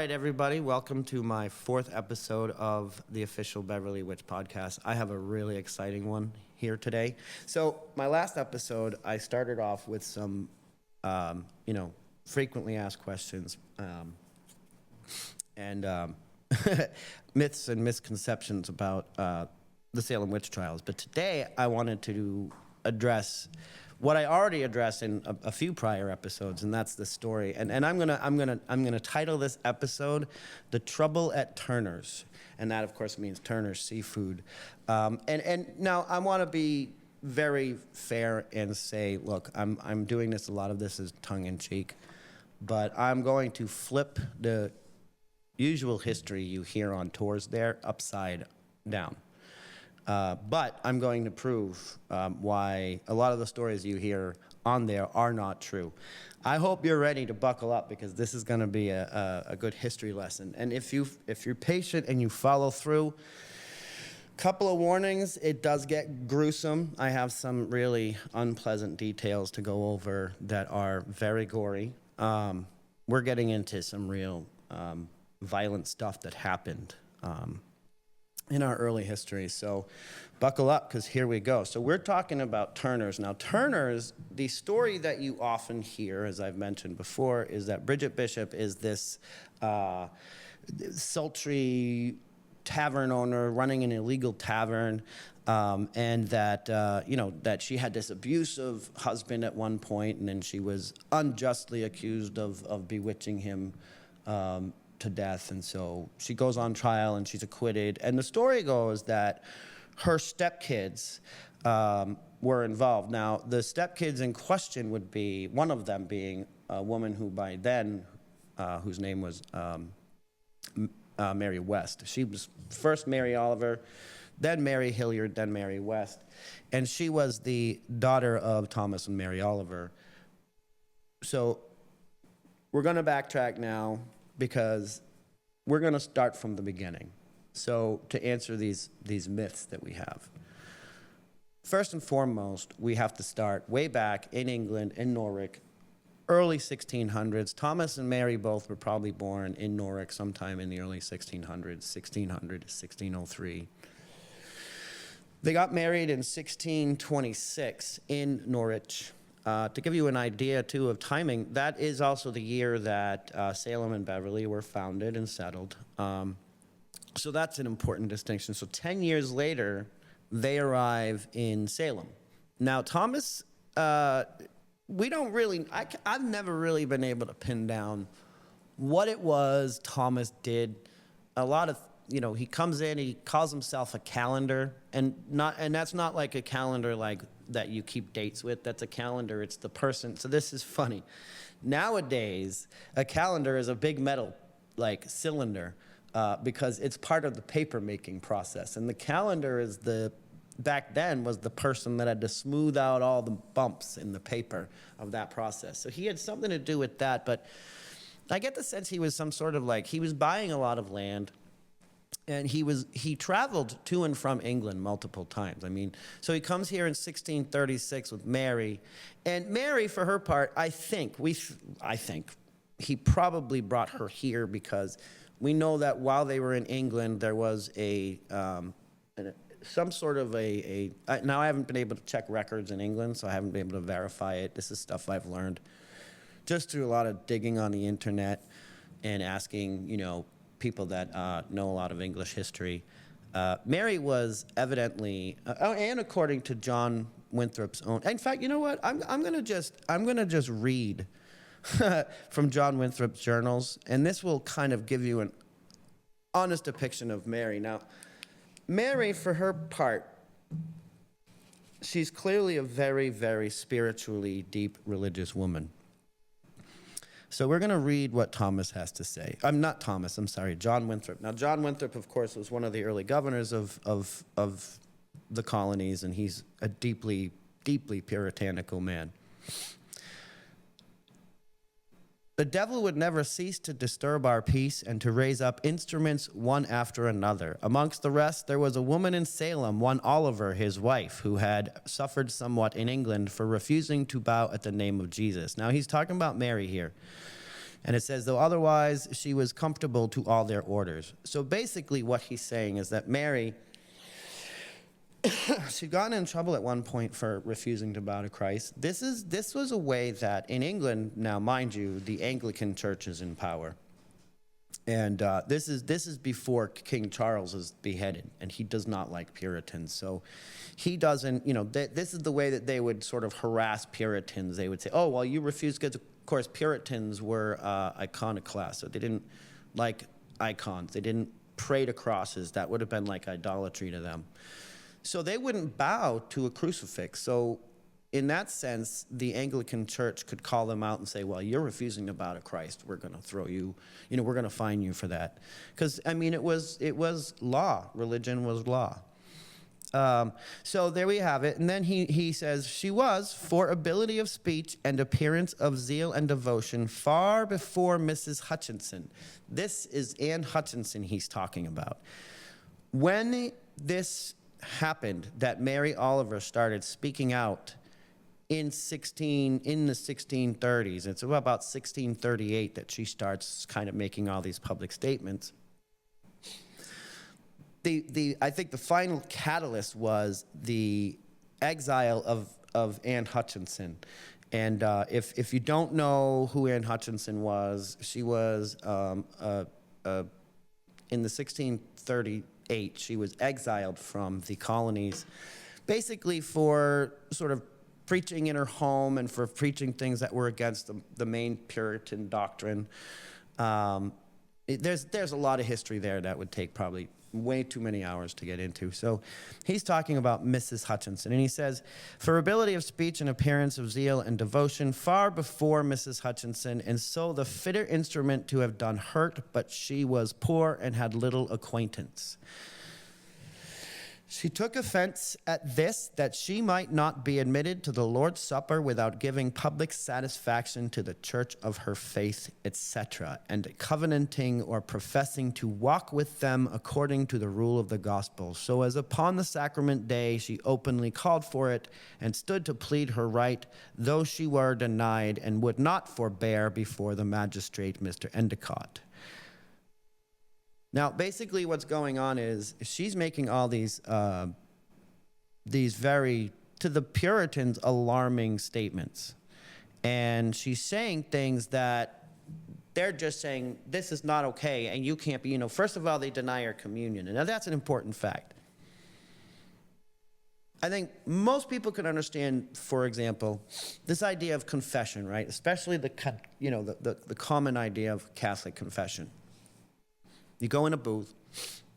right, everybody. Welcome to my fourth episode of the official Beverly Witch podcast. I have a really exciting one here today. So, my last episode, I started off with some, frequently asked questions and myths and misconceptions about the Salem witch trials. But today, I wanted to address what I already addressed in a few prior episodes, and that's the story. And I'm gonna title this episode "The Trouble at Turner's," and that of course means Turner's Seafood. And now I want to be very fair and say, look, I'm doing this. A lot of this is tongue in cheek, but I'm going to flip the usual history you hear on tours there upside down. But I'm going to prove why a lot of the stories you hear on there are not true. I hope you're ready to buckle up because this is going to be a good history lesson. And if you're patient and you follow through, couple of warnings, it does get gruesome. I have some really unpleasant details to go over that are very gory. We're getting into some real violent stuff that happened in our early history. So buckle up because here we go. So we're talking about Turner's. Now Turner's, the story that you often hear, as I've mentioned before, is that Bridget Bishop is this sultry tavern owner running an illegal tavern, and that that she had this abusive husband at one point, and then she was unjustly accused of bewitching him to death, and so she goes on trial and she's acquitted. And the story goes that her stepkids were involved. Now, the stepkids in question would be, one of them being a woman who by then, whose name was Mary West. She was first Mary Oliver, then Mary Hilliard, then Mary West. And she was the daughter of Thomas and Mary Oliver. So we're going to backtrack now, because we're going to start from the beginning. So to answer these myths that we have. First and foremost, we have to start way back in England, in Norwich, early 1600s. Thomas and Mary both were probably born in Norwich sometime in the early 1600s, 1600 to 1603. They got married in 1626 in Norwich. To give you an idea, too, of timing, that is also the year that Salem and Beverly were founded and settled. So that's an important distinction. So 10 years later, they arrive in Salem. Now, Thomas, we don't really, I've never really been able to pin down what it was Thomas did. A lot of, he comes in, he calls himself a calendar, and that's not like a calendar like that you keep dates with. That's a calendar, it's the person. So this is funny. Nowadays, a calendar is a big metal cylinder because it's part of the paper making process. And the calendar is back then was the person that had to smooth out all the bumps in the paper of that process. So he had something to do with that, but I get the sense he was some sort of he was buying a lot of land. And he traveled to and from England multiple times. So he comes here in 1636 with Mary, and Mary, for her part, I think he probably brought her here because we know that while they were in England, there was some sort of now I haven't been able to check records in England, so I haven't been able to verify it. This is stuff I've learned just through a lot of digging on the internet and asking, people that know a lot of English history. Mary was evidently, and according to John Winthrop's own. In fact, you know what? I'm gonna just read from John Winthrop's journals, and this will kind of give you an honest depiction of Mary. Now, Mary, for her part, she's clearly a very, very spiritually deep religious woman. So we're going to read what Thomas has to say. John Winthrop. Now, John Winthrop, of course, was one of the early governors of the colonies, and he's a deeply, deeply puritanical man. The devil would never cease to disturb our peace and to raise up instruments one after another. Amongst the rest, there was a woman in Salem, one Oliver, his wife, who had suffered somewhat in England for refusing to bow at the name of Jesus. Now, he's talking about Mary here. And it says, though otherwise she was comfortable to all their orders. So basically what he's saying is that Mary, she'd gotten in trouble at one point for refusing to bow to Christ. This was a way that in England, now mind you, the Anglican Church is in power. And this is before King Charles is beheaded, and he does not like Puritans. So he doesn't, this is the way that they would sort of harass Puritans. They would say, oh, well, you refuse, because of course Puritans were iconoclasts, so they didn't like icons. They didn't pray to crosses. That would have been like idolatry to them. So they wouldn't bow to a crucifix. So in that sense, the Anglican Church could call them out and say, well, you're refusing to bow to Christ. We're going to throw you, we're going to fine you for that. Because, it was law. Religion was law. So there we have it. And then he says, she was, for ability of speech and appearance of zeal and devotion, far before Mrs. Hutchinson. This is Anne Hutchinson he's talking about. When this happened, that Mary Oliver started speaking out in the 1630s. It's about 1638 that she starts kind of making all these public statements. I think the final catalyst was the exile of Anne Hutchinson. And if you don't know who Anne Hutchinson was, she was in the 1638, she was exiled from the colonies, basically for sort of preaching in her home and for preaching things that were against the main Puritan doctrine. There's a lot of history there that would take probably way too many hours to get into. So he's talking about Mrs. Hutchinson, and he says, for ability of speech and appearance of zeal and devotion, far before Mrs. Hutchinson, and so the fitter instrument to have done hurt, but she was poor and had little acquaintance. She took offense at this, that she might not be admitted to the Lord's Supper without giving public satisfaction to the church of her faith, etc., and covenanting or professing to walk with them according to the rule of the gospel. So as upon the sacrament day she openly called for it, and stood to plead her right, though she were denied, and would not forbear before the magistrate, Mr. Endicott. Now, basically what's going on is she's making all these very, to the Puritans, alarming statements. And she's saying things that they're just saying, this is not okay, and you can't be, first of all, they deny her communion. And now that's an important fact. I think most people can understand, for example, this idea of confession, right? Especially the common idea of Catholic confession. You go in a booth,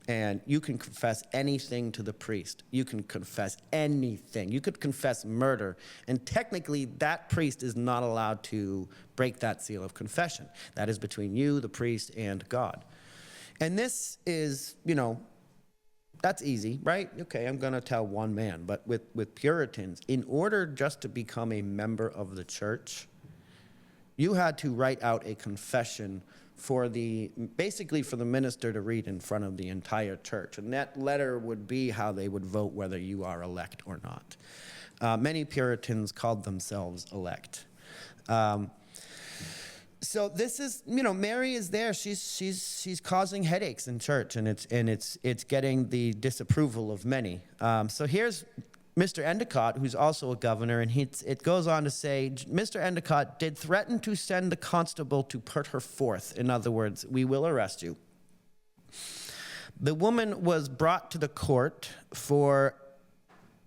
and you can confess anything to the priest. You can confess anything. You could confess murder, and technically that priest is not allowed to break that seal of confession. That is between you, the priest, and God. And this is, that's easy, right? Okay, I'm going to tell one man. But with Puritans, in order just to become a member of the church, you had to write out a confession basically for the minister to read in front of the entire church. And that letter would be how they would vote whether you are elect or not. Many Puritans called themselves elect. So this is, Mary is there. She's causing headaches in church, and it's getting the disapproval of many. So here's Mr. Endicott, who's also a governor, and it goes on to say, Mr. Endicott did threaten to send the constable to put her forth. In other words, we will arrest you. The woman was brought to the court for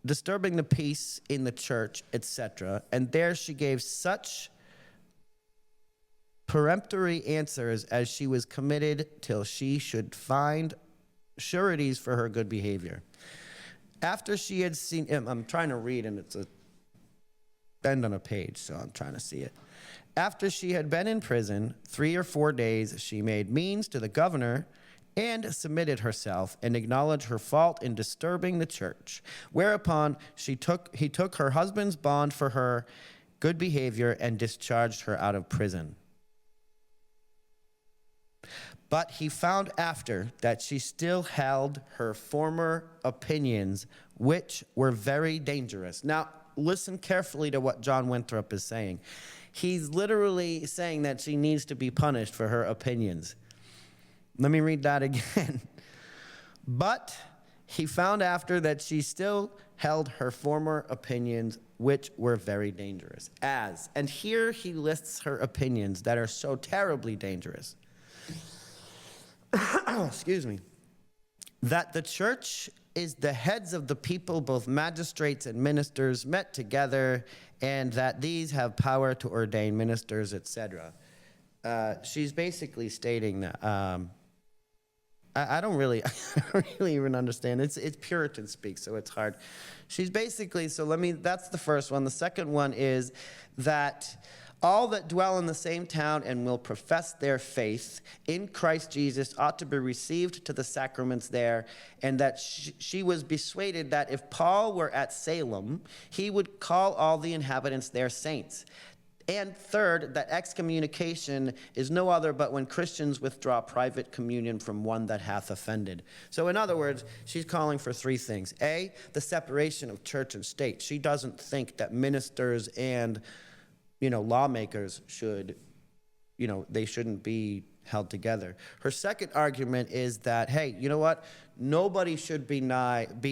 disturbing the peace in the church, etc., and there she gave such peremptory answers as she was committed till she should find sureties for her good behavior. After she had seen him, I'm trying to read, and it's a bend on a page, so I'm trying to see it. After she had been in prison 3 or 4 days, she made means to the governor and submitted herself and acknowledged her fault in disturbing the church. Whereupon he took her husband's bond for her good behavior and discharged her out of prison. But he found after that she still held her former opinions, which were very dangerous. Now, listen carefully to what John Winthrop is saying. He's literally saying that she needs to be punished for her opinions. Let me read that again. But he found after that she still held her former opinions, which were very dangerous. And here he lists her opinions that are so terribly dangerous. Excuse me. That the church is the heads of the people, both magistrates and ministers, met together, and that these have power to ordain ministers, etc. She's basically stating that. I don't really even understand. It's Puritan speak, so it's hard. She's basically, that's the first one. The second one is that all that dwell in the same town and will profess their faith in Christ Jesus ought to be received to the sacraments there, and that she was persuaded that if Paul were at Salem, he would call all the inhabitants there saints. And third, that excommunication is no other but when Christians withdraw private communion from one that hath offended. So in other words, she's calling for three things. A, the separation of church and state. She doesn't think that ministers and lawmakers should, they shouldn't be held together. Her second argument is that, hey, you know what? Nobody should be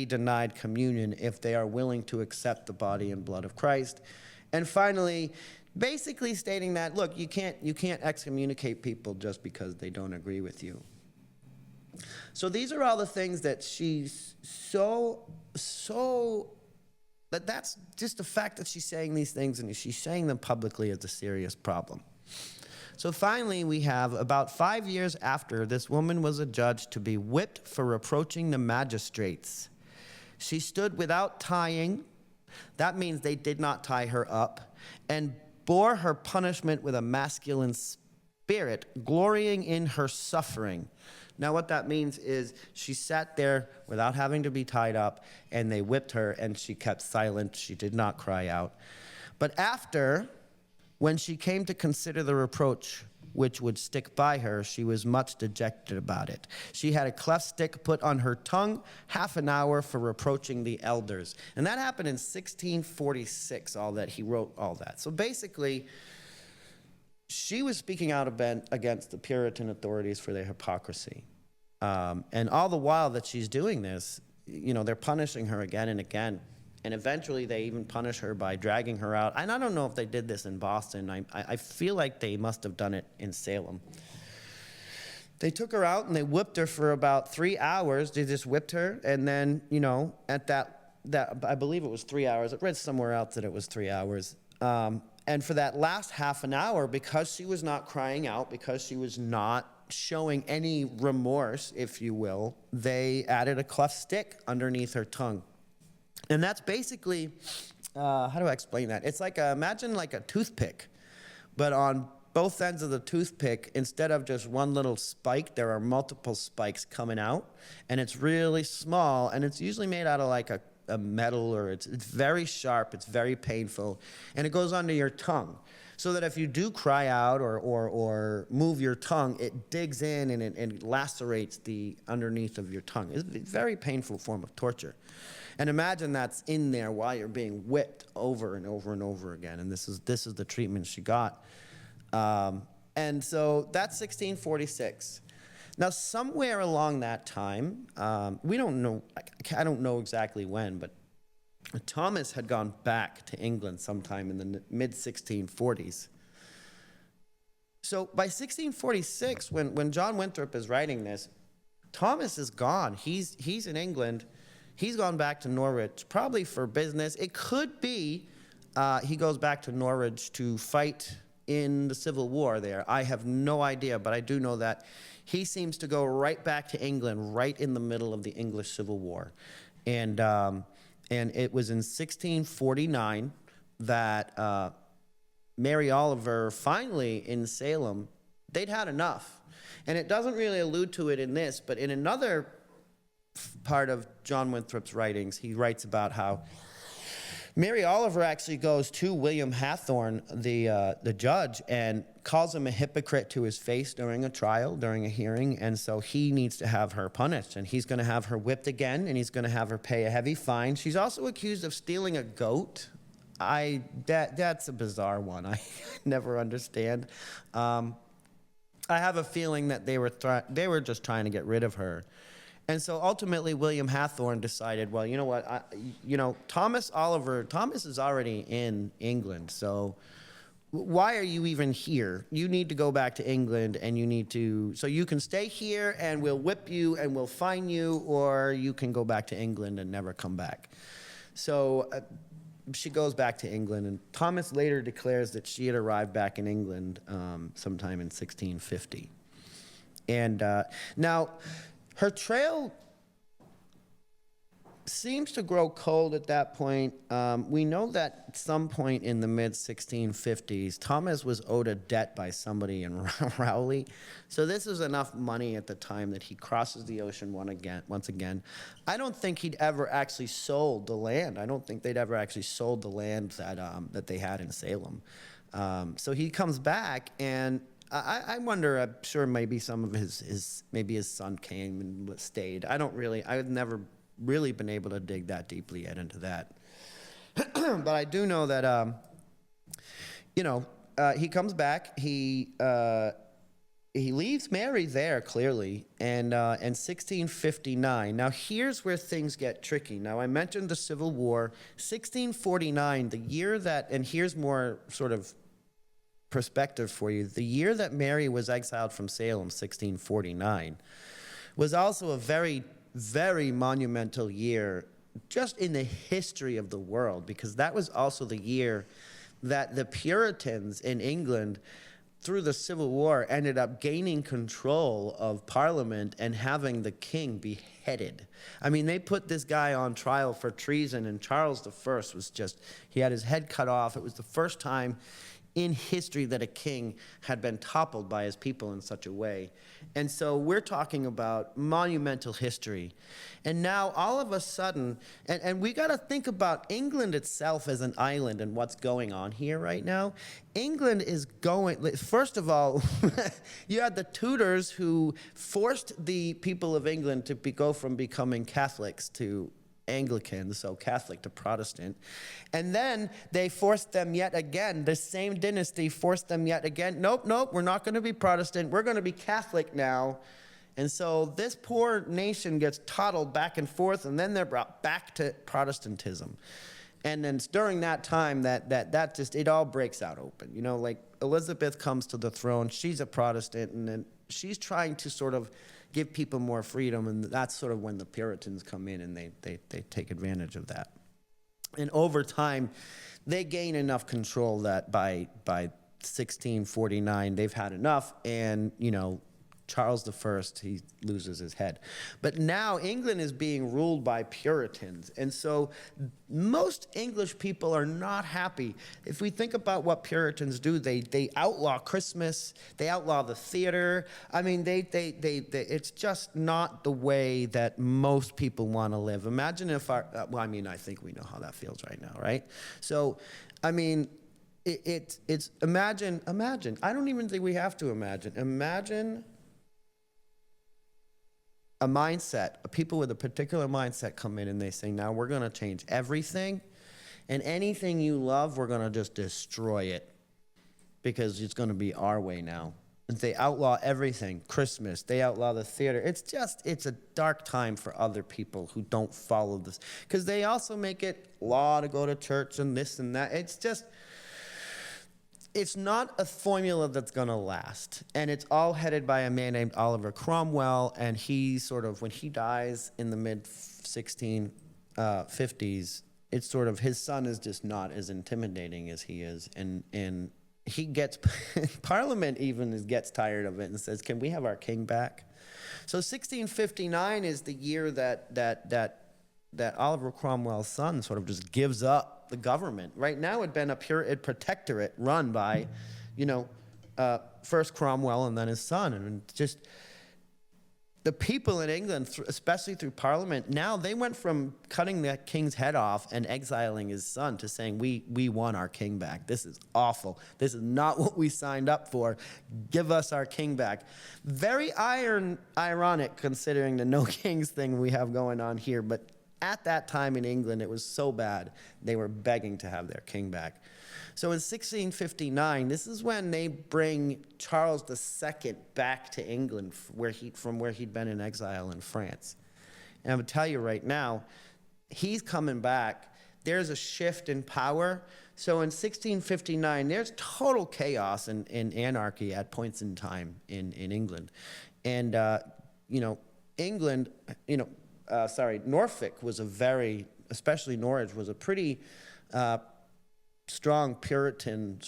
denied communion if they are willing to accept the body and blood of Christ. And finally, basically stating that, look, you can't excommunicate people just because they don't agree with you. So these are all the things that she's that's just the fact that she's saying these things, and she's saying them publicly is a serious problem. So finally, we have about 5 years after, this woman was adjudged to be whipped for reproaching the magistrates. She stood without tying. That means they did not tie her up, and bore her punishment with a masculine spirit, glorying in her suffering. Now what that means is she sat there without having to be tied up, and they whipped her, and she kept silent. She did not cry out. But after, when she came to consider the reproach which would stick by her, she was much dejected about it. She had a cleft stick put on her tongue, half an hour for reproaching the elders. And that happened in 1646, he wrote all that. So basically, she was speaking out against the Puritan authorities for their hypocrisy. And all the while that she's doing this, they're punishing her again and again. And eventually they even punish her by dragging her out. And I don't know if they did this in Boston. I feel like they must have done it in Salem. They took her out and they whipped her for about 3 hours. They just whipped her. And then, at that I believe it was 3 hours. I read somewhere else that it was 3 hours. And for that last half an hour, because she was not crying out, because she was not showing any remorse, if you will, they added a cleft stick underneath her tongue. And that's basically, how do I explain that? It's like, imagine like a toothpick, but on both ends of the toothpick, instead of just one little spike, there are multiple spikes coming out, and it's really small, and it's usually made out of like a metal, or it's very sharp, it's very painful, and it goes under your tongue. So that if you do cry out or move your tongue, it digs in and it lacerates the underneath of your tongue. It's a very painful form of torture. And imagine that's in there while you're being whipped over and over and over again. And this is the treatment she got. And so that's 1646. Now, somewhere along that time, we don't know, I don't know exactly when, but Thomas had gone back to England sometime in the mid-1640s. So by 1646, when John Winthrop is writing this, Thomas is gone. He's in England. He's gone back to Norwich, probably for business. It could be he goes back to Norwich to fight in the Civil War there. I have no idea, but I do know that he seems to go right back to England, right in the middle of the English Civil War. And it was in 1649 that Mary Oliver finally in Salem, they'd had enough. And it doesn't really allude to it in this, but in another part of John Winthrop's writings, he writes about how Mary Oliver actually goes to William Hathorne, the judge, and calls him a hypocrite to his face during a trial, during a hearing, and so he needs to have her punished, and he's going to have her whipped again, and he's going to have her pay a heavy fine. She's also accused of stealing a goat, That's a bizarre one. I never understand. I have a feeling that they were just trying to get rid of her. And so ultimately, William Hathorne decided, well, you know what, Thomas is already in England, so why are you even here? You need to go back to England, and so you can stay here, and we'll whip you, and we'll fine you, or you can go back to England and never come back. So she goes back to England, and Thomas later declares that she had arrived back in England sometime in 1650. And now, her trail seems to grow cold at that point. We know that at some point in the mid-1650s, Thomas was owed a debt by somebody in Rowley. So this is enough money at the time that he crosses the ocean once again. I don't think he'd ever actually sold the land. I don't think they'd ever actually sold the land that they had in Salem. So he comes back, and I wonder, I'm sure maybe some of maybe his son came and stayed. I've never really been able to dig that deeply yet into that. But I do know that, he comes back, he leaves Mary there, clearly, and in 1659. Now, here's where things get tricky. Now, I mentioned the Civil War. 1649, the year that, and here's more sort of perspective for you, the year that Mary was exiled from Salem, 1649, was also a very, very monumental year just in the history of the world, because that was also the year that the Puritans in England, through the Civil War, ended up gaining control of Parliament and having the king beheaded. I mean, they put this guy on trial for treason, and Charles I he had his head cut off. It was the first time in history that a king had been toppled by his people in such a way. And so we're talking about monumental history. And now all of a sudden, and we got to think about England itself as an island and what's going on here right now. England is going, first of all, you had the Tudors who forced the people of England to go from becoming Catholics to Anglican, so Catholic to Protestant. And then they forced them yet again, the same dynasty forced them yet again. Nope, we're not going to be Protestant. We're going to be Catholic now. And so this poor nation gets toddled back and forth, and then they're brought back to Protestantism. And then during that time, that just, it all breaks out open. Like Elizabeth comes to the throne, she's a Protestant, and then she's trying to sort of give people more freedom, and that's sort of when the Puritans come in and they take advantage of that. And over time, they gain enough control that by 1649, they've had enough, and Charles I, he loses his head. But now England is being ruled by Puritans. And so most English people are not happy. If we think about what Puritans do, they outlaw Christmas, they outlaw the theater. I mean, it's just not the way that most people want to live. Imagine if I think we know how that feels right now, right? So, I mean, it's imagine, I don't even think we have to imagine a mindset, people with a particular mindset come in and they say, now we're going to change everything, and anything you love, we're going to just destroy it because it's going to be our way now. And they outlaw everything, Christmas, they outlaw the theater. It's a dark time for other people who don't follow this, because they also make it law to go to church and this and that. It's not a formula that's going to last. And it's all headed by a man named Oliver Cromwell. And he sort of, when he dies in the mid-1650s, it's sort of, his son is just not as intimidating as he is. And he gets, Parliament even gets tired of it and says, can we have our king back? So 1659 is the year that Oliver Cromwell's son sort of just gives up the government. Right now, it'd been a protectorate run by, first Cromwell and then his son. And just the people in England, especially through Parliament, now they went from cutting the king's head off and exiling his son to saying, we want our king back. This is awful. This is not what we signed up for. Give us our king back. Very ironic considering the no kings thing we have going on here, but at that time in England, it was so bad, they were begging to have their king back. So in 1659, this is when they bring Charles II back to England, from where he'd been in exile in France. And I'm going to tell you right now, he's coming back. There's a shift in power. So in 1659, there's total chaos and anarchy at points in time in England. And, Norfolk was especially Norwich, was a pretty strong Puritan,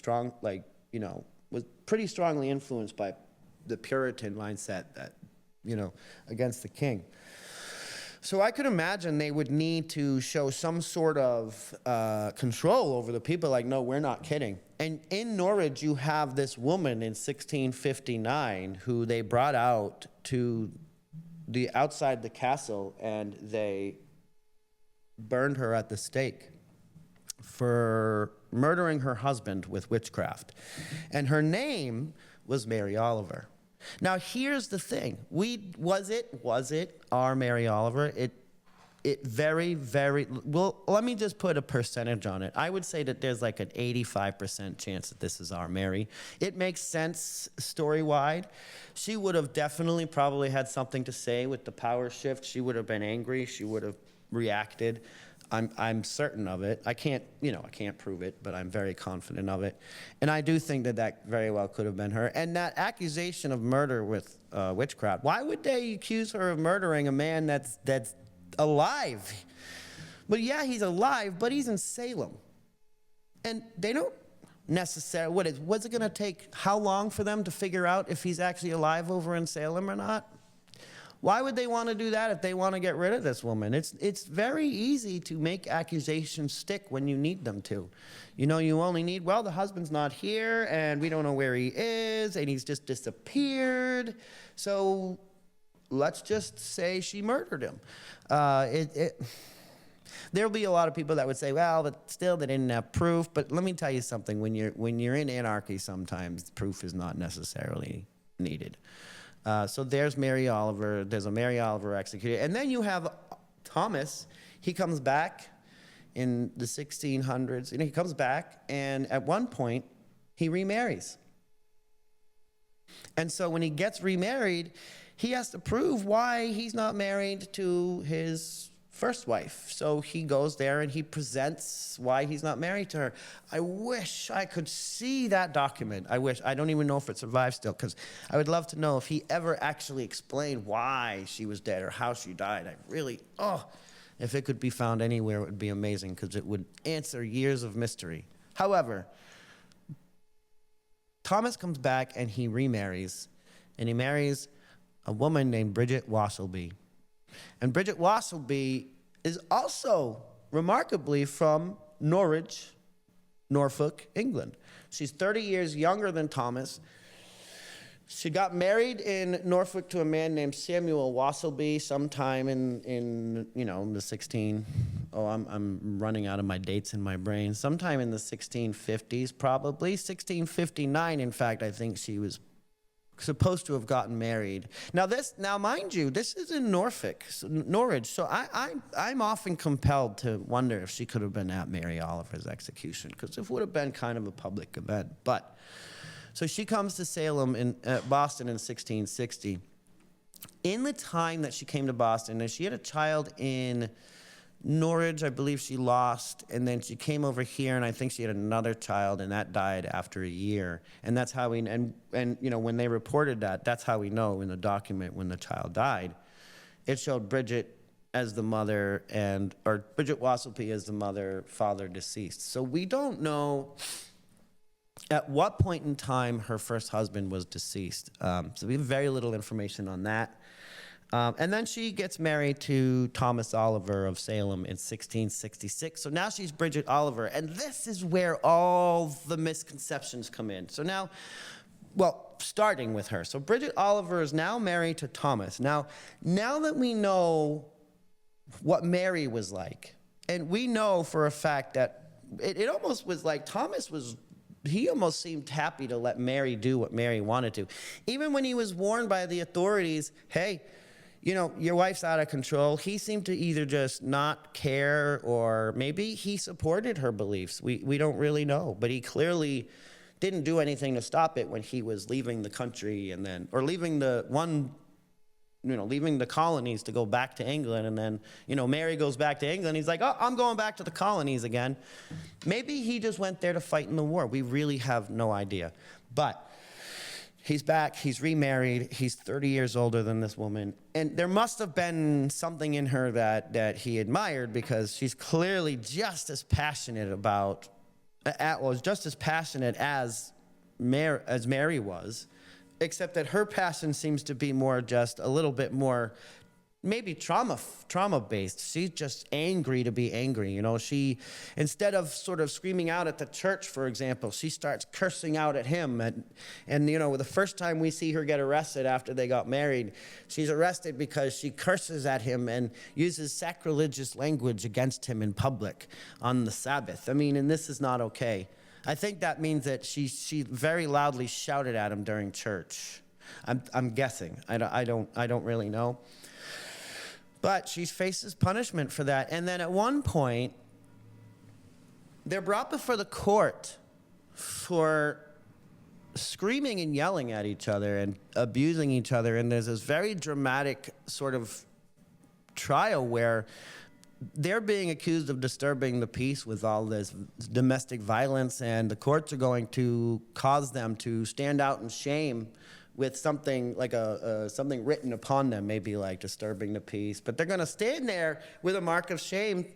was pretty strongly influenced by the Puritan mindset that, against the king. So I could imagine they would need to show some sort of control over the people, like, no, we're not kidding. And in Norwich, you have this woman in 1659 who they brought out to the outside the castle, and they burned her at the stake for murdering her husband with witchcraft. And her name was Mary Oliver. Now, here's the thing. Was it our Mary Oliver? It very, very, well, let me just put a percentage on it. I would say that there's like an 85% chance that this is our Mary. It makes sense story-wide. She would have definitely probably had something to say with the power shift. She would have been angry. She would have reacted. I'm certain of it. I can't prove it, but I'm very confident of it. And I do think that very well could have been her. And that accusation of murder with witchcraft, why would they accuse her of murdering a man that's alive? But yeah, he's alive, but he's in Salem. And they don't necessarily, what's it gonna take, how long for them to figure out if he's actually alive over in Salem or not? Why would they want to do that if they want to get rid of this woman? It's very easy to make accusations stick when you need them to. You only need, well, the husband's not here, and we don't know where he is, and he's just disappeared. So let's just say she murdered him. There'll be a lot of people that would say, well, but still they didn't have proof. But let me tell you something. When you're in anarchy, sometimes proof is not necessarily needed. So there's Mary Oliver. There's a Mary Oliver executed. And then you have Thomas. He comes back in the 1600s. He comes back, and at one point, he remarries. And so when he gets remarried, he has to prove why he's not married to his first wife. So he goes there and he presents why he's not married to her. I wish I could see that document. I don't even know if it survives still, because I would love to know if he ever actually explained why she was dead or how she died. If it could be found anywhere, it would be amazing, because it would answer years of mystery. However, Thomas comes back and he remarries, and he marries a woman named Bridget Wasselby. And Bridget Wasselby is also remarkably from Norwich, Norfolk, England. She's 30 years younger than Thomas. She got married in Norfolk to a man named Samuel Wasselby sometime in the 16. I'm running out of my dates in my brain. Sometime in the 1650s, probably 1659. In fact, I think she was supposed to have gotten married. Now, mind you, this is in Norfolk, Norwich. So I'm often compelled to wonder if she could have been at Mary Oliver's execution, because it would have been kind of a public event. But so she comes to Salem in Boston in 1660. In the time that she came to Boston, and she had a child in Norwich, I believe she lost, and then she came over here, and I think she had another child, and that died after a year. And that's how we, and when they reported that, that's how we know in the document when the child died. It showed Bridget as the mother, or Bridget Wasselby as the mother, father deceased. So we don't know at what point in time her first husband was deceased. So we have very little information on that. And then she gets married to Thomas Oliver of Salem in 1666. So now she's Bridget Oliver. And this is where all the misconceptions come in. So now, starting with her. So Bridget Oliver is now married to Thomas. Now that we know what Mary was like, and we know for a fact that it almost was like he almost seemed happy to let Mary do what Mary wanted to. Even when he was warned by the authorities, hey, your wife's out of control. He seemed to either just not care, or maybe he supported her beliefs. We don't really know, but he clearly didn't do anything to stop it when he was leaving the country or leaving leaving the colonies to go back to England. And then, Mary goes back to England. He's like, oh, I'm going back to the colonies again. Maybe he just went there to fight in the war. We really have no idea. But he's back, he's remarried, he's 30 years older than this woman. And there must have been something in her that he admired, because she's clearly just as passionate as Mary was, except that her passion seems to be more just a little bit more maybe trauma-based. She's just angry to be angry. She, instead of sort of screaming out at the church, for example, she starts cursing out at him. And the first time we see her get arrested after they got married, she's arrested because she curses at him and uses sacrilegious language against him in public on the Sabbath. And this is not okay. I think that means that she very loudly shouted at him during church. I'm guessing. I don't really know. But she faces punishment for that. And then at one point, they're brought before the court for screaming and yelling at each other and abusing each other. And there's this very dramatic sort of trial where they're being accused of disturbing the peace with all this domestic violence, and the courts are going to cause them to stand out in shame with something like something written upon them, maybe like disturbing the peace. But they're going to stand there with a mark of shame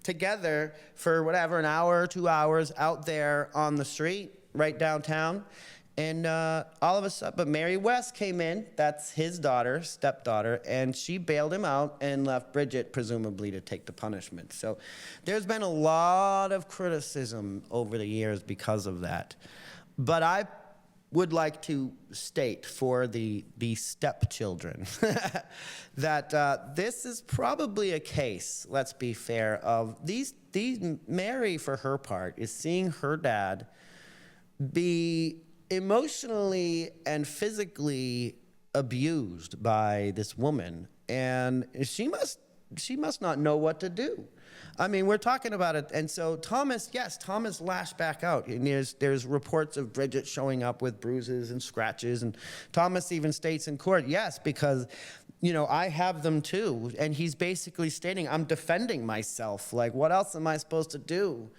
together for whatever, an hour or 2 hours out there on the street right downtown. And all of a sudden, but Mary West came in, that's his stepdaughter, and she bailed him out and left Bridget, presumably, to take the punishment. So there's been a lot of criticism over the years because of that. But I would like to state for the stepchildren that this is probably a case, let's be fair, of these Mary, for her part, is seeing her dad be emotionally and physically abused by this woman, and she must not know what to do. We're talking about it. And so Thomas lashed back out. And there's reports of Bridget showing up with bruises and scratches. And Thomas even states in court, yes, because, I have them too. And he's basically stating, I'm defending myself. Like, what else am I supposed to do?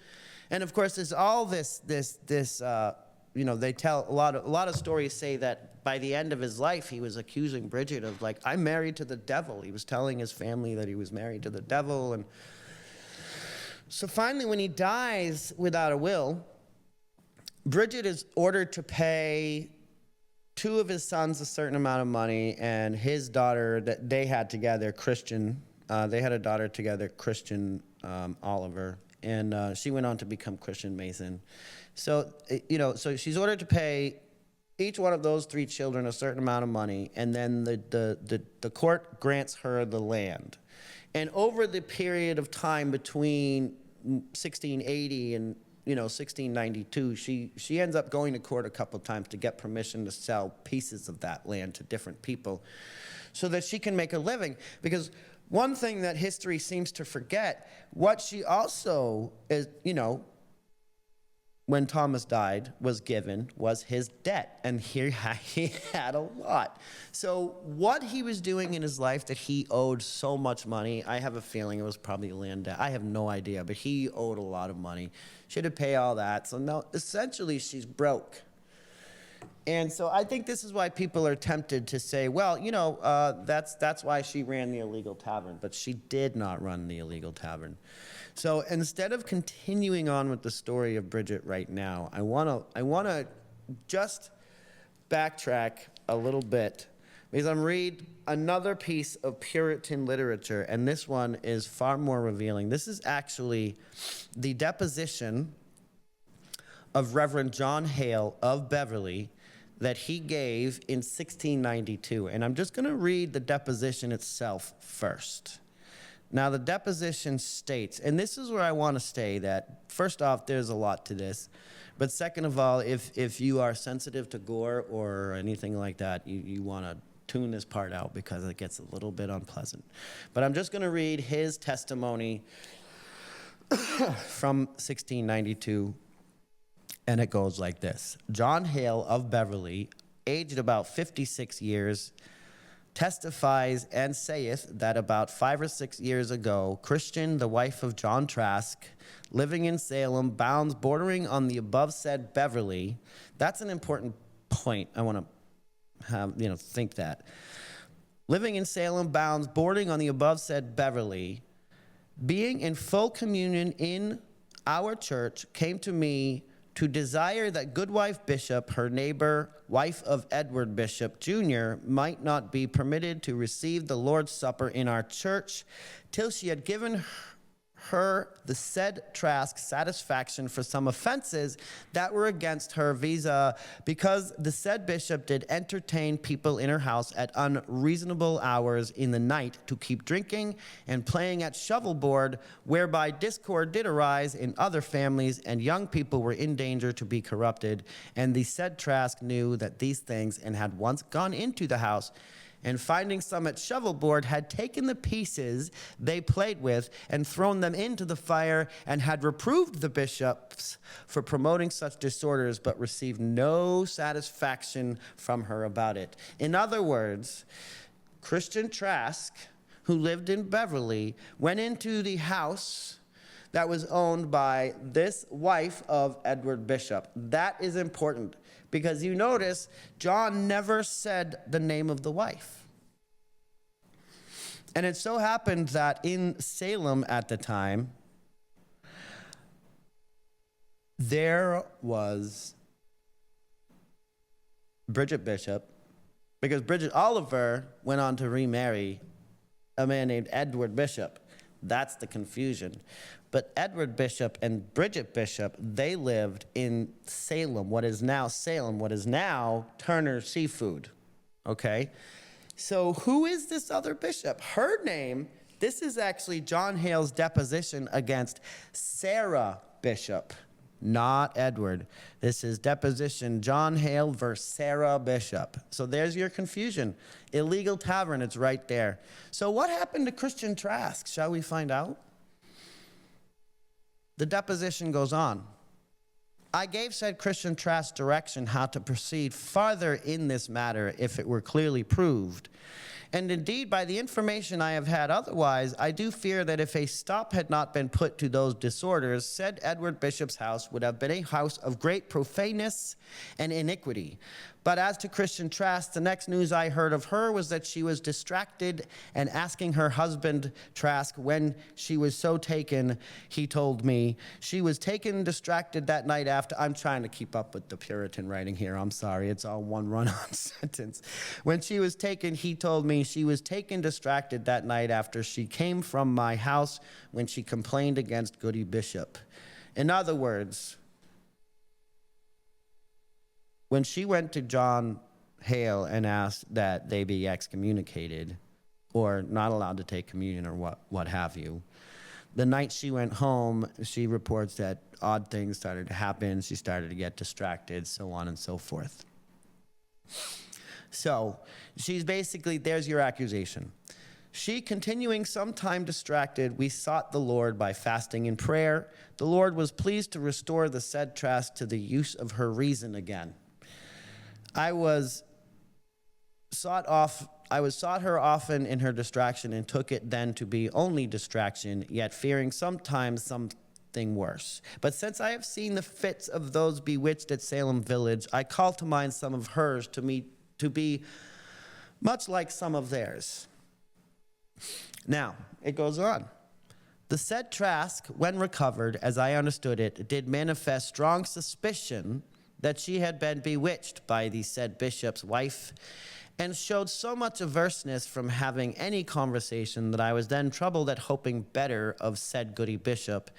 And of course, there's all this, they tell a lot of stories say that by the end of his life, he was accusing Bridget of, like, I'm married to the devil. He was telling his family that he was married to the devil. And so finally, when he dies without a will, Bridget is ordered to pay two of his sons a certain amount of money, and his daughter that they had together, Christian, they had a daughter together, Christian Oliver, and she went on to become Christian Mason. So, so she's ordered to pay each one of those three children a certain amount of money, and then the court grants her the land. And over the period of time between 1680 and 1692, she ends up going to court a couple of times to get permission to sell pieces of that land to different people so that she can make a living. Because one thing that history seems to forget, what she also is, when Thomas died, was his debt. And he had a lot. So what he was doing in his life that he owed so much money, I have a feeling it was probably land debt. I have no idea, but he owed a lot of money. She had to pay all that. So now, essentially, she's broke. And so I think this is why people are tempted to say, well, that's why she ran the illegal tavern. But she did not run the illegal tavern. So instead of continuing on with the story of Bridget right now, I want to just backtrack a little bit, because I'm reading another piece of Puritan literature, and this one is far more revealing. This is actually the deposition of Reverend John Hale of Beverly that he gave in 1692. And I'm just going to read the deposition itself first. Now, the deposition states, and this is where I want to say that, first off, there's a lot to this. But second of all, if you are sensitive to gore or anything like that, you want to tune this part out because it gets a little bit unpleasant. But I'm just going to read his testimony from 1692, and it goes like this. John Hale of Beverly, aged about 56 years, testifies and saith that about 5 or 6 years ago, Christian, the wife of John Trask, living in Salem, bounds bordering on the above said Beverly. That's an important point. I want to have, think that. Living in Salem, bounds bordering on the above said Beverly, being in full communion in our church, came to me to desire that Goodwife Bishop, her neighbor, wife of Edward Bishop Jr., might not be permitted to receive the Lord's Supper in our church till she had given her the said Trask satisfaction for some offenses that were against her, viz. Because the said bishop did entertain people in her house at unreasonable hours in the night to keep drinking and playing at shovelboard, whereby discord did arise in other families, and young people were in danger to be corrupted. And the said Trask knew that these things, and had once gone into the house, and finding some at shovelboard, had taken the pieces they played with and thrown them into the fire, and had reproved the bishops for promoting such disorders, but received no satisfaction from her about it. In other words, Christian Trask, who lived in Beverly, went into the house that was owned by this wife of Edward Bishop. That is important, because you notice John never said the name of the wife. And it so happened that in Salem at the time, there was Bridget Bishop, because Bridget Oliver went on to remarry a man named Edward Bishop. That's the confusion. But Edward Bishop and Bridget Bishop, they lived in Salem, what is now Turner Seafood, okay? So who is this other bishop? Her name, this is actually John Hale's deposition against Sarah Bishop, not Edward. This is deposition John Hale versus Sarah Bishop. So there's your confusion. Illegal tavern, it's right there. So what happened to Christian Trask? Shall we find out? The deposition goes on. I gave said Christian Trask direction how to proceed farther in this matter if it were clearly proved. And indeed, by the information I have had otherwise, I do fear that if a stop had not been put to those disorders, said Edward Bishop's house would have been a house of great profaneness and iniquity. But as to Christian Trask, the next news I heard of her was that she was distracted and asking her husband, Trask, when she was so taken, he told me. She was taken distracted that night after. I'm trying to keep up with the Puritan writing here. I'm sorry. It's all one run-on sentence. When she was taken, he told me she was taken distracted that night after she came from my house when she complained against Goody Bishop. In other words, when she went to John Hale and asked that they be excommunicated or not allowed to take communion or what have you, the night she went home, she reports that odd things started to happen. She started to get distracted, so on and so forth. So she's basically, there's your accusation. She, continuing some time distracted, we sought the Lord by fasting and prayer. The Lord was pleased to restore the said Trask to the use of her reason again. I was sought her often in her distraction, and took it then to be only distraction, yet fearing sometimes something worse. But since I have seen the fits of those bewitched at Salem village, I call to mind some of hers to be much like some of theirs. Now, it goes on. The said Trask, when recovered, as I understood it, did manifest strong suspicion that she had been bewitched by the said bishop's wife, and showed so much averseness from having any conversation that I was then troubled at hoping better of said Goody Bishop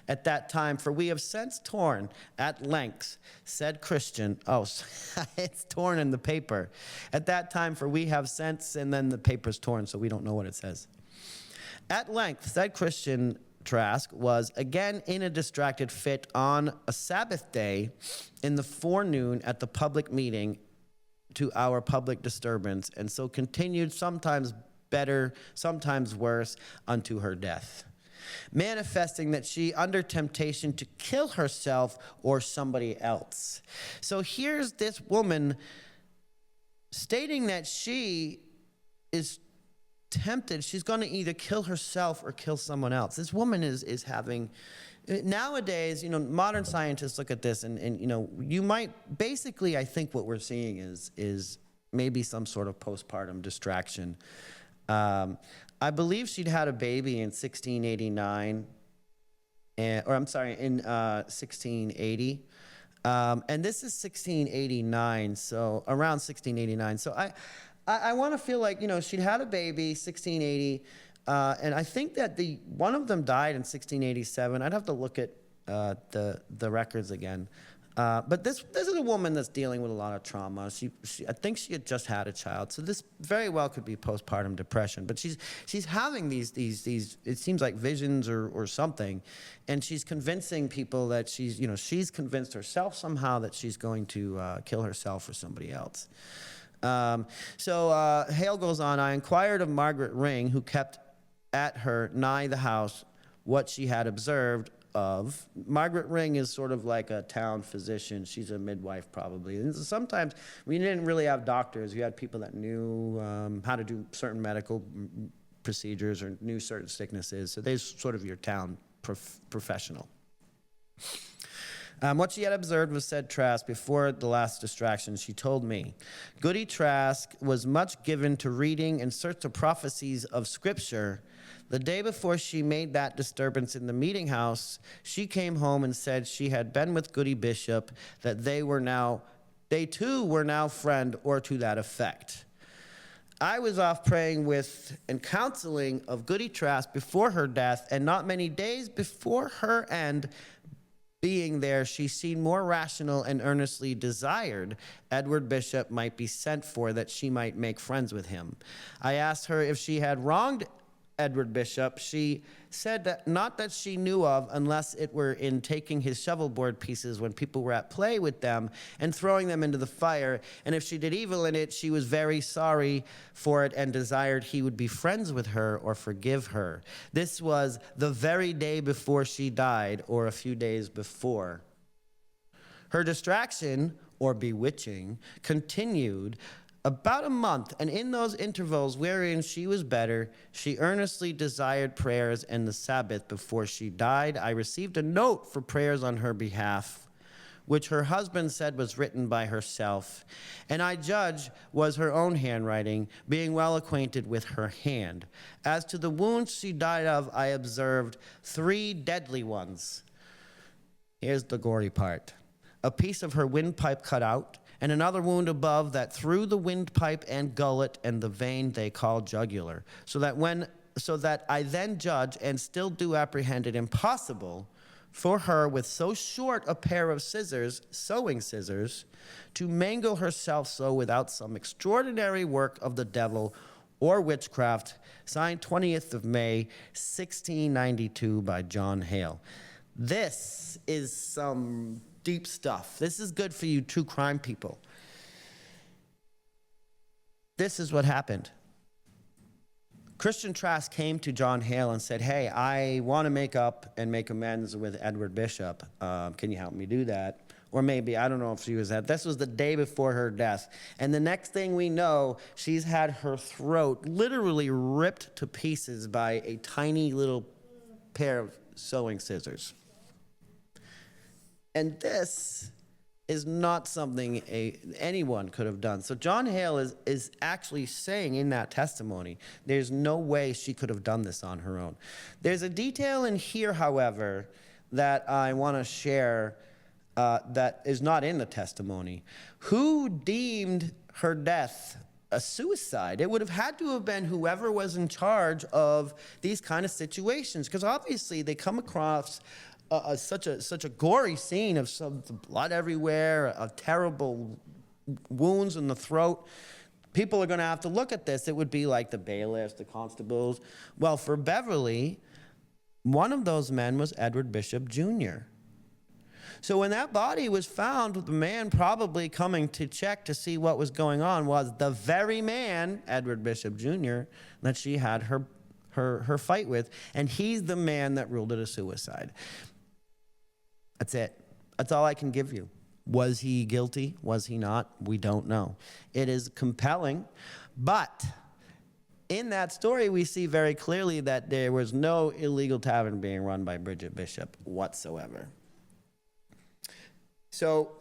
at that time, for we have since torn at length said Christian, it's torn in the paper. At that time, for we have since, and then the paper's torn, so we don't know what it says. At length, said Christian Trask was again in a distracted fit on a Sabbath day in the forenoon at the public meeting to our public disturbance, and so continued, sometimes better, sometimes worse, unto her death, manifesting that she under temptation to kill herself or somebody else. So here's this woman stating that she is tempted. She's going to either kill herself or kill someone else. This woman is having, nowadays, modern scientists look at this and you might, basically I think what we're seeing is maybe some sort of postpartum distraction. I believe she'd had a baby in 1689, in 1680. And this is 1689, so around 1689. So I want to feel like, she'd had a baby, 1680, and I think that one of them died in 1687. I'd have to look at the records again. But this is a woman that's dealing with a lot of trauma. I think she had just had a child, so this very well could be postpartum depression. But she's having these it seems like visions or something, and she's convincing people that she's convinced herself somehow that she's going to kill herself or somebody else. So Hale goes on, I inquired of Margaret Ring, who kept at her nigh the house, what she had observed of. Margaret Ring is sort of like a town physician. She's a midwife probably. And sometimes we didn't really have doctors. We had people that knew how to do certain medical procedures or knew certain sicknesses. So they're sort of your town professional. What she had observed was said Trask before the last distraction. She told me, Goody Trask was much given to reading and search the prophecies of Scripture. The day before she made that disturbance in the meeting house, she came home and said she had been with Goody Bishop, that they too were now friend, or to that effect. I was off praying with and counseling of Goody Trask before her death, and not many days before her end, being there, she seemed more rational and earnestly desired Edward Bishop might be sent for, that she might make friends with him. I asked her if she had wronged Edward Bishop. She said that not that she knew of, unless it were in taking his shovelboard pieces when people were at play with them and throwing them into the fire, and if she did evil in it, she was very sorry for it and desired he would be friends with her or forgive her. This was the very day before she died, or a few days before. Her distraction, or bewitching, continued about a month, and in those intervals wherein she was better, she earnestly desired prayers and the Sabbath before she died. I received a note for prayers on her behalf, which her husband said was written by herself, and I judge was her own handwriting, being well acquainted with her hand. As to the wounds she died of, I observed 3 deadly ones. Here's the gory part. A piece of her windpipe cut out, and another wound above that through the windpipe and gullet and the vein they call jugular, so that I then judge and still do apprehend it impossible for her with so short a pair of scissors, sewing scissors, to mangle herself so without some extraordinary work of the devil or witchcraft. Signed 20th of May, 1692 by John Hale. This is some deep stuff. This is good for you true crime people. This is what happened. Christian Trask came to John Hale and said, hey, I want to make up and make amends with Edward Bishop. Can you help me do that? Or maybe, I don't know if she was that. This was the day before her death. And the next thing we know, she's had her throat literally ripped to pieces by a tiny little pair of sewing scissors. And this is not something anyone could have done. So John Hale is actually saying in that testimony, there's no way she could have done this on her own. There's a detail in here, however, that I want to share that is not in the testimony. Who deemed her death a suicide? It would have had to have been whoever was in charge of these kind of situations, because obviously they come across such a gory scene of some blood everywhere, terrible wounds in the throat. People are going to have to look at this. It would be like the bailiffs, the constables. Well, for Beverly, one of those men was Edward Bishop Jr. So when that body was found, the man probably coming to check to see what was going on was the very man, Edward Bishop Jr., that she had her fight with, and he's the man that ruled it a suicide. That's it. That's all I can give you. Was he guilty? Was he not? We don't know. It is compelling, but in that story, we see very clearly that there was no illegal tavern being run by Bridget Bishop whatsoever. So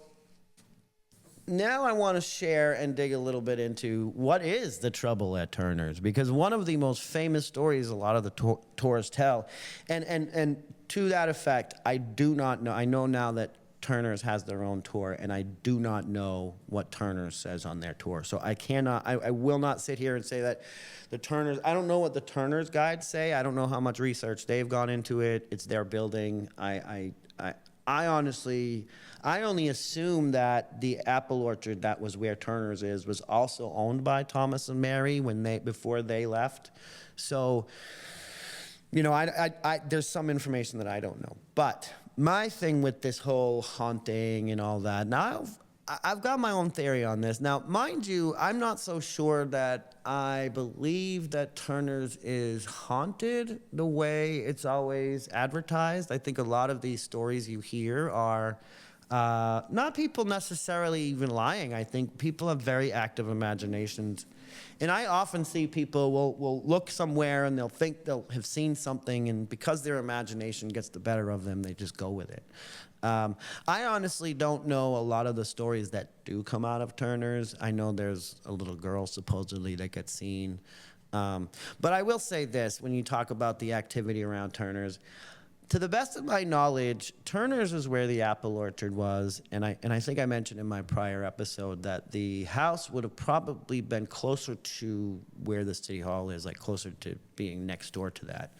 now I want to share and dig a little bit into what is the trouble at Turner's, because one of the most famous stories a lot of the tourists tell, and to that effect, I do not know. I know now that Turner's has their own tour, and I do not know what Turner's says on their tour. So I will not sit here and say that the Turner's, I don't know what the Turner's guides say. I don't know how much research they've gone into it. It's their building. I honestly, I only assume that the apple orchard that was where Turner's is was also owned by Thomas and Mary before they left. So, you know, there's some information that I don't know. But my thing with this whole haunting and all that, now I've got my own theory on this. Now, mind you, I'm not so sure that I believe that Turner's is haunted the way it's always advertised. I think a lot of these stories you hear are not people necessarily even lying. I think people have very active imaginations. And I often see people will look somewhere and they'll think they'll have seen something, and because their imagination gets the better of them, they just go with it. I honestly don't know a lot of the stories that do come out of Turner's. I know there's a little girl supposedly that gets seen. But I will say this, when you talk about the activity around Turner's, to the best of my knowledge, Turner's is where the apple orchard was, and I think I mentioned in my prior episode that the house would have probably been closer to where the city hall is, like closer to being next door to that.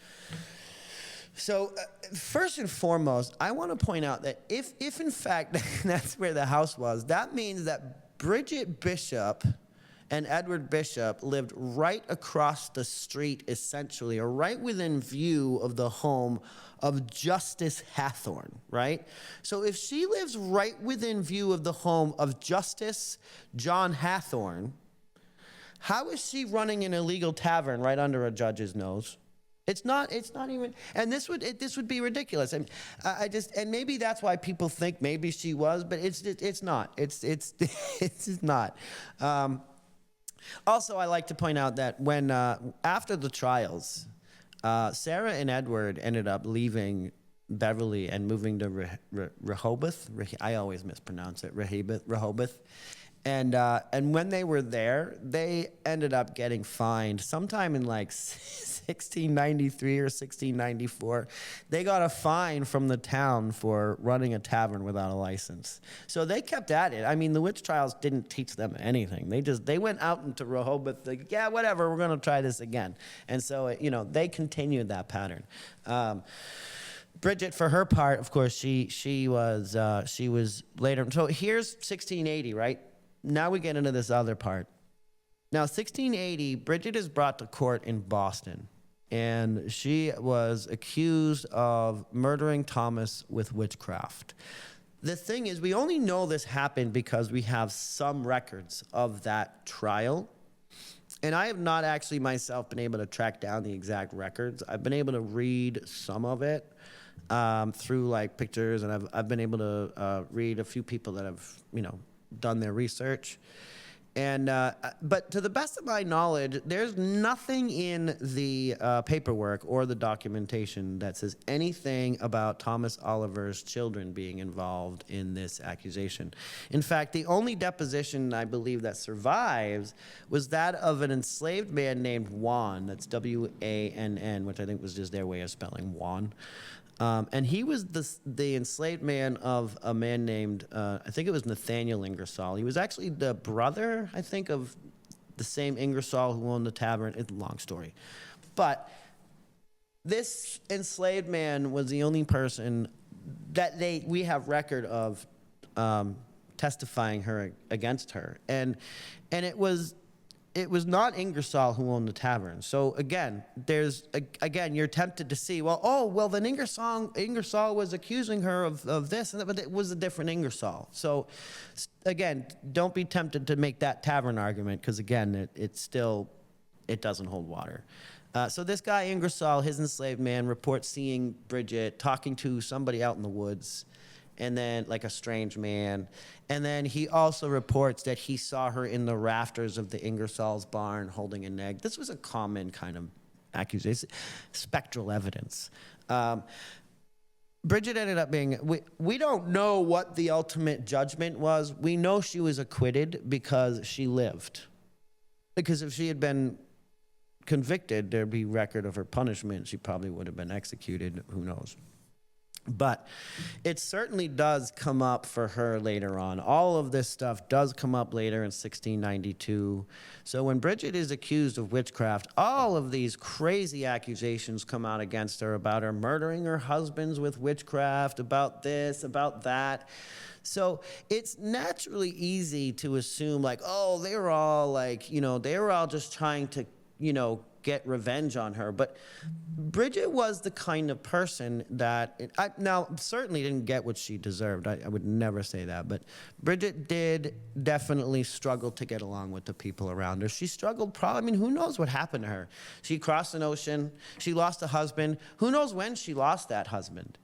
So first and foremost, I want to point out that if in fact that's where the house was, that means that Bridget Bishop and Edward Bishop lived right across the street, essentially, or right within view of the home of Justice Hathorn, right? So if she lives right within view of the home of Justice John Hathorn, how is she running an illegal tavern right under a judge's nose? It's not even, and this would be ridiculous. And and maybe that's why people think maybe she was, but it's not. It's just not. Also, I like to point out that when after the trials, Sarah and Edward ended up leaving Beverly and moving to Rehoboth. I always mispronounce it, Rehoboth. And when they were there, they ended up getting fined sometime in like 1693 or 1694. They got a fine from the town for running a tavern without a license. So they kept at it. I mean, the witch trials didn't teach them anything. They went out into Rehoboth, like, yeah, whatever, we're going to try this again. And so, you know, they continued that pattern. Bridget, for her part, of course, she was later. So here's 1680, right? Now we get into this other part. Now, 1680, Bridget is brought to court in Boston, and she was accused of murdering Thomas with witchcraft. The thing is, we only know this happened because we have some records of that trial, and I have not actually myself been able to track down the exact records. I've been able to read some of it through like pictures, and I've been able to read a few people that have, you know, done their research. And but to the best of my knowledge, there's nothing in the paperwork or the documentation that says anything about Thomas Oliver's children being involved in this accusation. In fact, the only deposition I believe that survives was that of an enslaved man named Juan. That's W-A-N-N, which I think was just their way of spelling Juan. And he was the enslaved man of a man named, I think it was Nathaniel Ingersoll. He was actually the brother, I think, of the same Ingersoll who owned the tavern. It's a long story. But this enslaved man was the only person that we have record of testifying against her. And it was it was not Ingersoll who owned the tavern. So again, you're tempted to see, well, then Ingersoll was accusing her of this, but it was a different Ingersoll. So again, don't be tempted to make that tavern argument, because again, it doesn't hold water. So this guy Ingersoll, his enslaved man, reports seeing Bridget talking to somebody out in the woods, and then like a strange man. And then he also reports that he saw her in the rafters of the Ingersoll's barn holding an egg. This was a common kind of accusation, spectral evidence. Bridget ended up being, we don't know what the ultimate judgment was. We know she was acquitted because she lived. Because if she had been convicted, there'd be record of her punishment. She probably would have been executed. Who knows? But it certainly does come up for her later on. All of this stuff does come up later in 1692. So when Bridget is accused of witchcraft, all of these crazy accusations come out against her about her murdering her husbands with witchcraft, about this, about that. So it's naturally easy to assume like, oh, they were all like, they were all just trying to, get revenge on her. But Bridget was the kind of person that, now certainly didn't get what she deserved. I would never say that. But Bridget did definitely struggle to get along with the people around her. She struggled probably, who knows what happened to her? She crossed an ocean. She lost a husband. Who knows when she lost that husband?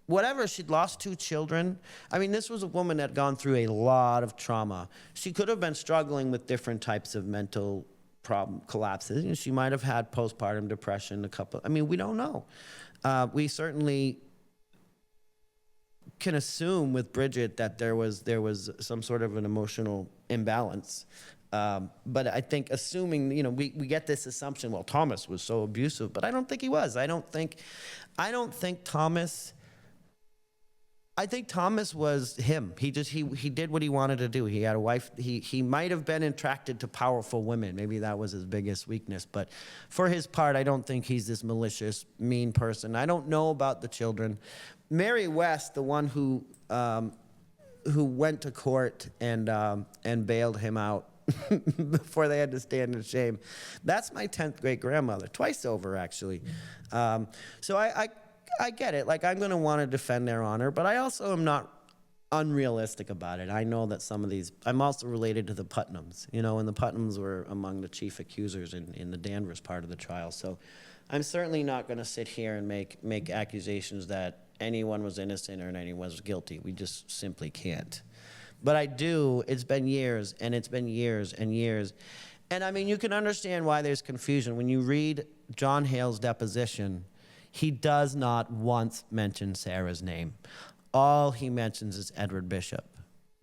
Whatever, she'd lost 2 children. This was a woman that had gone through a lot of trauma. She could have been struggling with different types of mental collapses. She might have had postpartum depression, we don't know. We certainly can assume with Bridget that there was some sort of an emotional imbalance. But I think assuming, we get this assumption, well, Thomas was so abusive, but I don't think he was. I think Thomas was him. He did what he wanted to do. He had a wife. He might have been attracted to powerful women. Maybe that was his biggest weakness. But for his part, I don't think he's this malicious, mean person. I don't know about the children. Mary West, the one who went to court and bailed him out before they had to stand in shame, that's my 10th great grandmother, twice over actually. So I get it. I'm going to want to defend their honor, but I also am not unrealistic about it. I know that some of these, I'm also related to the Putnams, and the Putnams were among the chief accusers in the Danvers part of the trial. So I'm certainly not going to sit here and make accusations that anyone was innocent or anyone was guilty. We just simply can't. But I do, it's been years, and it's been years and years. And you can understand why there's confusion. When you read John Hale's deposition, he does not once mention Sarah's name. All he mentions is Edward Bishop.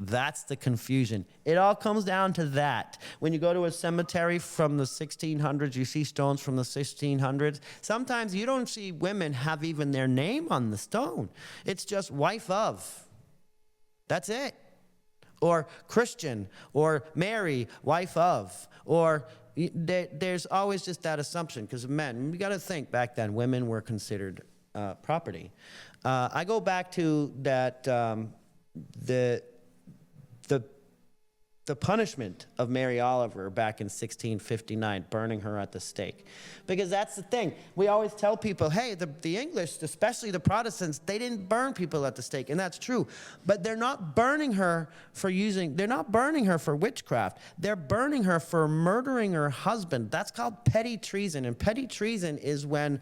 That's the confusion. It all comes down to that. When you go to a cemetery from the 1600s, you see stones from the 1600s. Sometimes you don't see women have even their name on the stone. It's just wife of. That's it. Or Christian, or Mary, wife of, or there's always just that assumption because men, we got to think back then, women were considered property. I go back to that, the punishment of Mary Oliver back in 1659, burning her at the stake. Because that's the thing. We always tell people, hey, the English, especially the Protestants, they didn't burn people at the stake. And that's true. But they're not burning her they're not burning her for witchcraft. They're burning her for murdering her husband. That's called petty treason. And petty treason is when,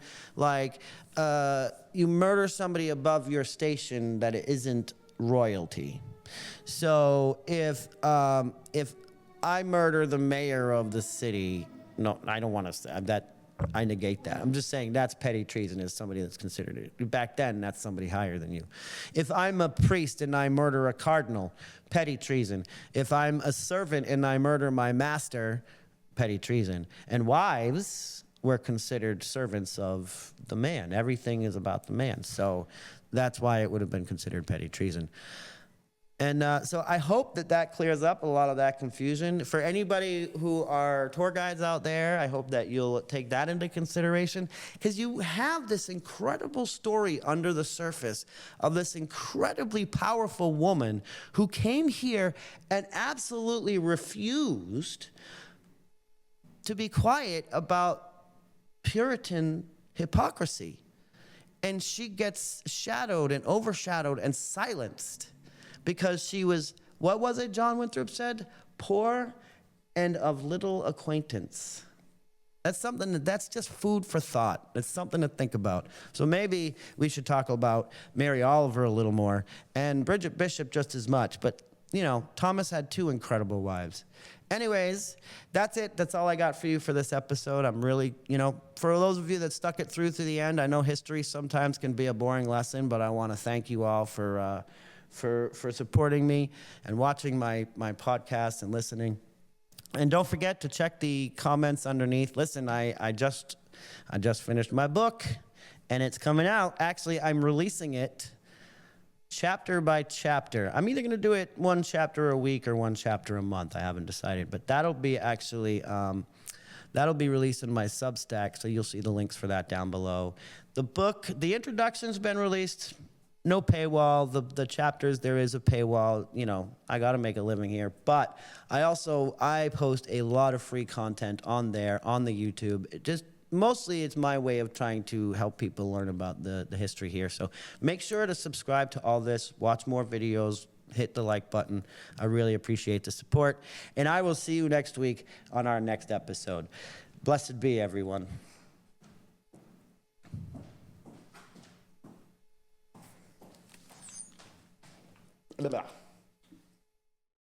you murder somebody above your station that isn't royalty. So if I murder the mayor of the city, no, I don't want to say that. I negate that. I'm just saying that's petty treason is somebody that's considered it. Back then, that's somebody higher than you. If I'm a priest and I murder a cardinal, petty treason. If I'm a servant and I murder my master, petty treason. And wives were considered servants of the man. Everything is about the man. So that's why it would have been considered petty treason. And so I hope that clears up a lot of that confusion. For anybody who are tour guides out there, I hope that you'll take that into consideration because you have this incredible story under the surface of this incredibly powerful woman who came here and absolutely refused to be quiet about Puritan hypocrisy. And she gets shadowed and overshadowed and silenced because she was, what was it John Winthrop said? Poor and of little acquaintance. That's just food for thought. It's something to think about. So maybe we should talk about Mary Oliver a little more, and Bridget Bishop just as much. But, you know, Thomas had 2 incredible wives. Anyways, that's it. That's all I got for you for this episode. I'm really, you know, for those of you that stuck it through to the end, I know history sometimes can be a boring lesson, but I want to thank you all for supporting me and watching my podcast and listening. And don't forget to check the comments underneath. Listen, I just finished my book, and it's coming out. Actually, I'm releasing it chapter by chapter. I'm either going to do it 1 chapter a week or 1 chapter a month. I haven't decided, but that'll be actually that'll be released in my Substack, so you'll see the links for that down below. The book, the introduction's been released. No paywall. The chapters, there is a paywall. You know, I got to make a living here. But I post a lot of free content on there, on the YouTube. Mostly it's my way of trying to help people learn about the history here. So make sure to subscribe to all this, watch more videos, hit the like button. I really appreciate the support. And I will see you next week on our next episode. Blessed be, everyone. Blah, blah.